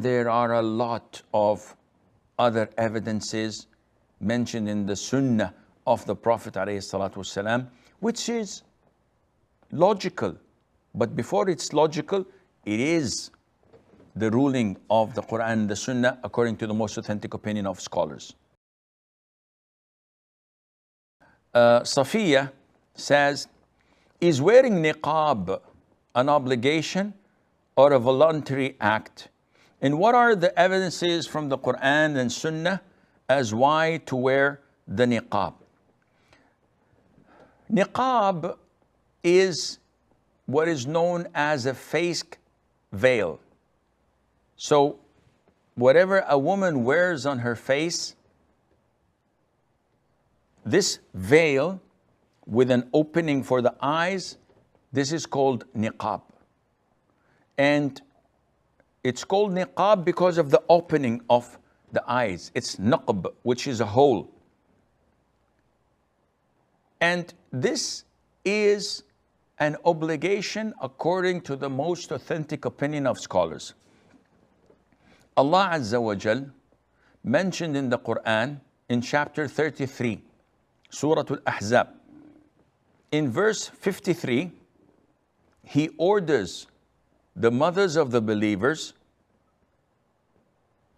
there are a lot of other evidences mentioned in the Sunnah of the Prophet ﷺ, which is logical. But before it's logical, it is the ruling of the Quran and the Sunnah according to the most authentic opinion of scholars. Safiya says, is wearing niqab an obligation or a voluntary act? And what are the evidences from the Quran and Sunnah as why to wear the niqab? Niqab is what is known as a face veil. So whatever a woman wears on her face, this veil with an opening for the eyes, this is called niqab. And it's called niqab because of the opening of the eyes. It's naqb, which is a hole. And this is an obligation according to the most authentic opinion of scholars. Allah Azza wa Jal mentioned in the Quran in chapter 33, Surah Al-Ahzab, in verse 53, He orders the mothers of the believers,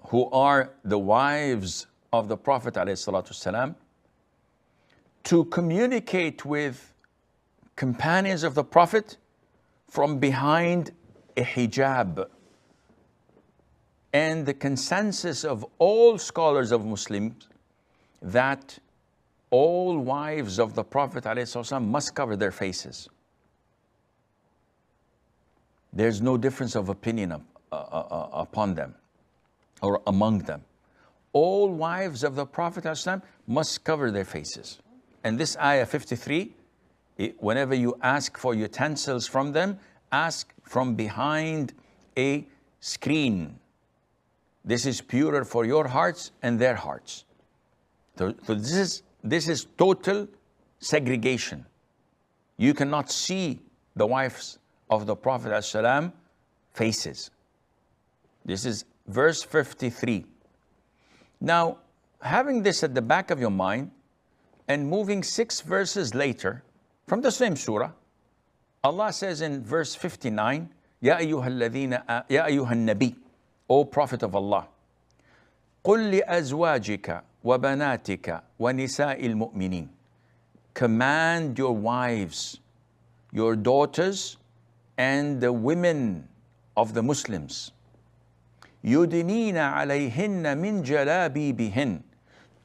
who are the wives of the Prophet ﷺ, to communicate with companions of the Prophet from behind a hijab. And the consensus of all scholars of Muslims that all wives of the Prophet ﷺ must cover their faces. There's no difference of opinion upon them or among them. All wives of the Prophet ﷺ must cover their faces. And this ayah 53, whenever you ask for utensils from them, ask from behind a screen. This is purer for your hearts and their hearts. So this is total segregation. You cannot see the wives of the Prophet ﷺ faces. This is verse 53. Now, having this at the back of your mind and moving 6 verses later from the same surah, Allah says in verse 59, Ya ayyuhal nabi, O Prophet of Allah, قل لأزواجك وبناتك ونساء المؤمنين, command your wives, your daughters, and the women of the Muslims, يدنين عليهن من جلابيبهن,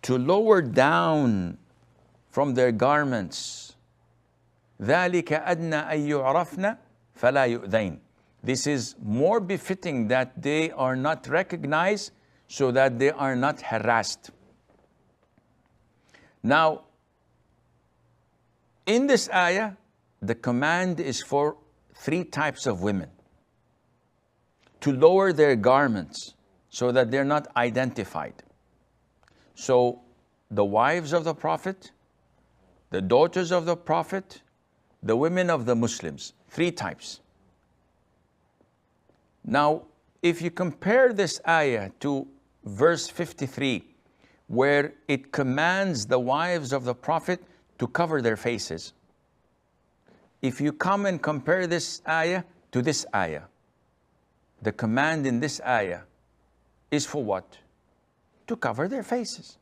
to lower down from their garments. ذلك أدنى أن يعرفن فلا يؤذين. This is more befitting that they are not recognized, so that they are not harassed. Now, in this ayah, the command is for 3 types of women to lower their garments so that they're not identified. So the wives of the Prophet, the daughters of the Prophet, the women of the Muslims, 3 types. Now, if you compare this ayah to verse 53, where it commands the wives of the Prophet to cover their faces, if you come and compare this ayah to this ayah, the command in this ayah is for what? To cover their faces.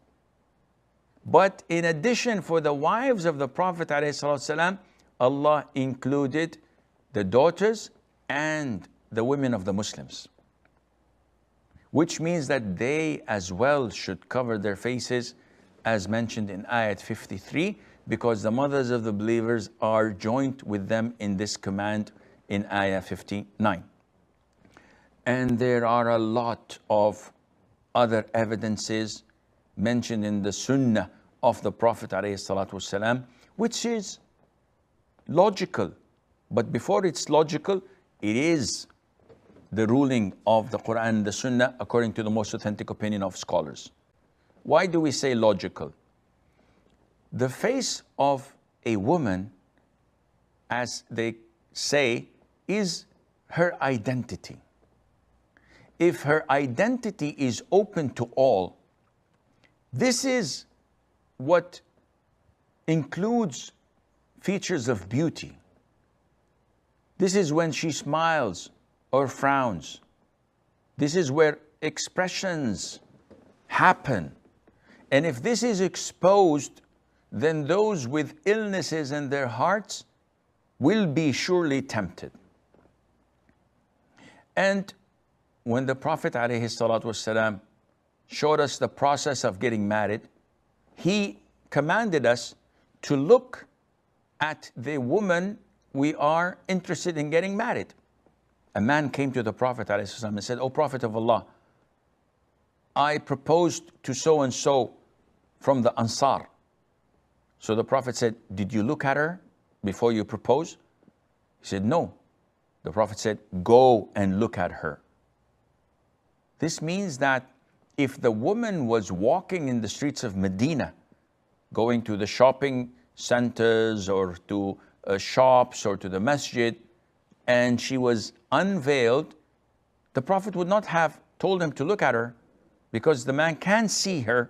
But in addition, for the wives of the Prophet ﷺ, Allah included the daughters and the women of the Muslims, which means that they as well should cover their faces, as mentioned in ayat 53, because the mothers of the believers are joined with them in this command in ayah 59. And there are a lot of other evidences mentioned in the Sunnah of the Prophet ﷺ, which is logical. But before it's logical, it is the ruling of the Quran and the Sunnah according to the most authentic opinion of scholars. Why do we say logical? The face of a woman, as they say, is her identity. if her identity is open to all, this is what includes features of beauty. This is when she smiles or frowns. This is where expressions happen. And if this is exposed, then those with illnesses in their hearts will be surely tempted. And when the Prophet ﷺ showed us the process of getting married, he commanded us to look at the woman we are interested in getting married. A man came to the Prophet ﷺ and said, "O Prophet of Allah, I proposed to so and so from the Ansar." So the Prophet said, "Did you look at her before you propose?" He said, "No." The Prophet said, "Go and look at her." This means that if the woman was walking in the streets of Medina, going to the shopping centers or to shops or to the masjid, and she was unveiled, the Prophet would not have told him to look at her because the man can see her.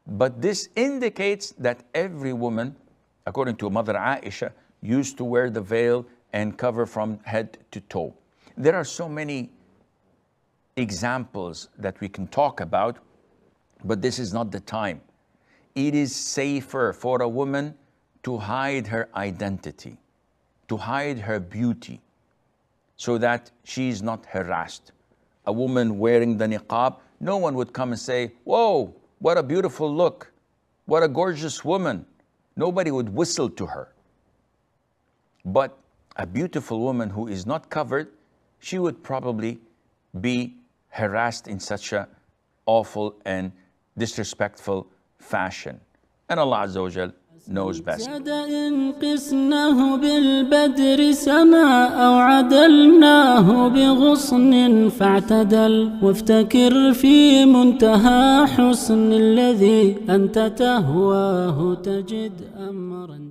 But this indicates that every woman, according to Mother Aisha, used to wear the veil and cover from head to toe. There are so many examples that we can talk about, but this is not the time. It is safer for a woman to hide her identity, to hide her beauty, so that she is not harassed. A woman wearing the niqab, no one would come and say, "Whoa, what a beautiful look, what a gorgeous woman." Nobody would whistle to her. But a beautiful woman who is not covered, she would probably be harassed in such a awful and disrespectful fashion. And Allah Azza wa Jal knows best. إن قسناه بالبدر سما أو عدلناه بغصن فاعتدل وافتكر في منتهى حسن الذي أنت تهواه تجد أمرا